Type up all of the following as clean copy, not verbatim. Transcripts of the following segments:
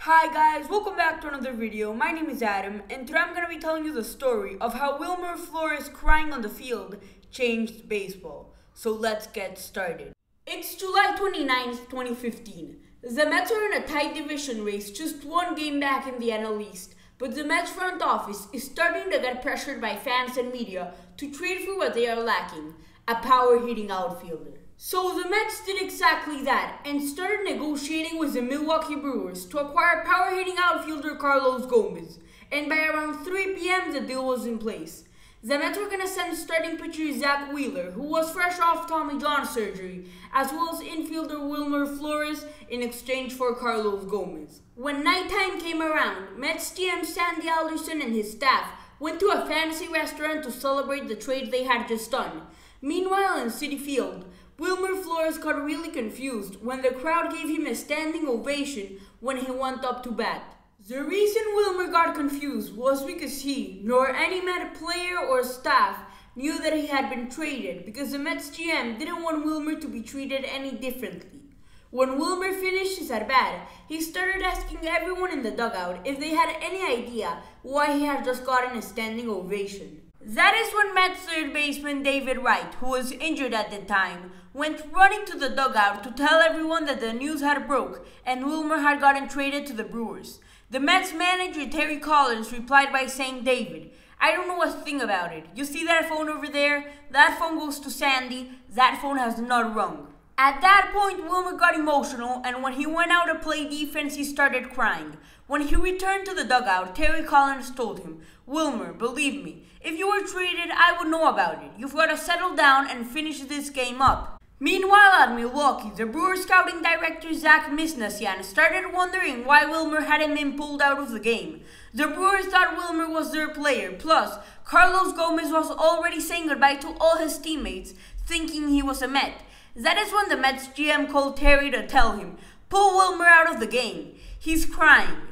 Hi guys, welcome back to another video. My name is Adam, and today I'm going to be telling you the story of how Wilmer Flores crying on the field changed baseball. So let's get started. It's July 29th, 2015. The Mets are in a tight division race, just one game back in the NL East. But the Mets front office is starting to get pressured by fans and media to trade for what they are lacking, a power-hitting outfielder. So the Mets did exactly that and started negotiating with the Milwaukee Brewers to acquire power-hitting outfielder Carlos Gomez. And by around 3 p.m. the deal was in place. The Mets were going to send starting pitcher Zack Wheeler, who was fresh off Tommy John surgery, as well as infielder Wilmer Flores in exchange for Carlos Gomez. When nighttime came around, Mets GM Sandy Alderson and his staff went to a fancy restaurant to celebrate the trade they had just done. Meanwhile, in Citi Field, Wilmer Flores got really confused when the crowd gave him a standing ovation when he went up to bat. The reason Wilmer got confused was because he, nor any Met player or staff, knew that he had been traded because the Mets GM didn't want Wilmer to be treated any differently. When Wilmer finished his at-bat, he started asking everyone in the dugout if they had any idea why he had just gotten a standing ovation. That is when Mets third baseman David Wright, who was injured at the time, went running to the dugout to tell everyone that the news had broke and Wilmer had gotten traded to the Brewers. The Mets manager Terry Collins replied by saying, "David, I don't know a thing about it. You see that phone over there? That phone goes to Sandy. That phone has not rung." At that point, Wilmer got emotional, and when he went out to play defense, he started crying. When he returned to the dugout, Terry Collins told him, "Wilmer, believe me, if you were traded, I would know about it. You've got to settle down and finish this game up." Meanwhile at Milwaukee, the Brewers scouting director Zach Misnasian started wondering why Wilmer hadn't been pulled out of the game. The Brewers thought Wilmer was their player, plus Carlos Gomez was already saying goodbye to all his teammates, thinking he was a Met. That is when the Mets GM called Terry to tell him, "Pull Wilmer out of the game. He's crying."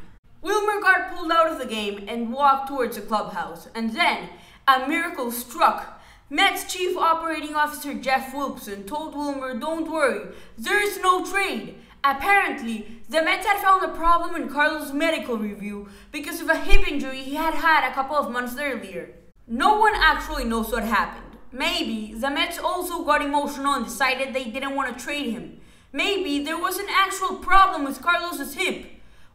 Wilmer got pulled out of the game and walked towards the clubhouse, and then a miracle struck. Mets Chief Operating Officer Jeff Wilpson told Wilmer, "Don't worry, there is no trade." Apparently, the Mets had found a problem in Carlos' medical review because of a hip injury he had had a couple of months earlier. No one actually knows what happened. Maybe the Mets also got emotional and decided they didn't want to trade him. Maybe there was an actual problem with Carlos' hip.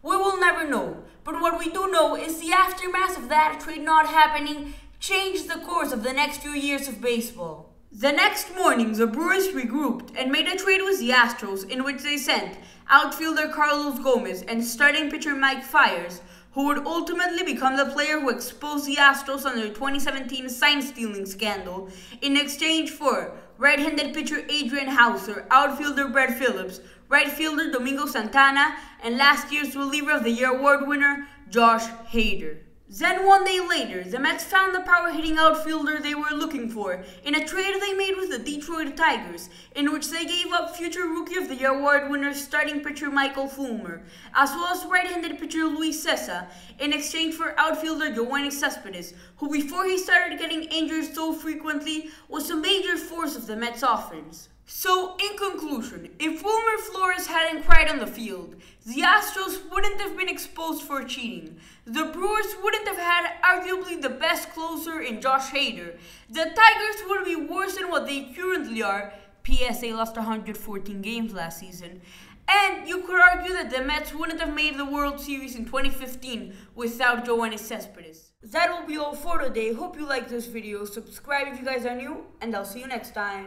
We will never know. But what we do know is the aftermath of that trade not happening changed the course of the next few years of baseball. The next morning, the Brewers regrouped and made a trade with the Astros in which they sent outfielder Carlos Gomez and starting pitcher Mike Fiers, who would ultimately become the player who exposed the Astros on their 2017 sign-stealing scandal, in exchange for right-handed pitcher Adrian Hauser, outfielder Brett Phillips, right fielder Domingo Santana, and last year's Reliever of the Year award winner Josh Hader. Then one day later, the Mets found the power-hitting outfielder they were looking for in a trade they made with the Detroit Tigers, in which they gave up future Rookie of the Year award winner starting pitcher Michael Fulmer, as well as right-handed pitcher Luis Cessa, in exchange for outfielder Yoenis Cespedes, who before he started getting injured so frequently was a major force of the Mets offense. So, in conclusion, if Wilmer Flores hadn't cried on the field, the Astros wouldn't have been exposed for cheating. The Brewers wouldn't have had arguably the best closer in Josh Hader. The Tigers would be worse than what they currently are. P.S. They lost 114 games last season. And you could argue that the Mets wouldn't have made the World Series in 2015 without Yoenis Cespedes. That will be all for today. Hope you liked this video. Subscribe if you guys are new, and I'll see you next time.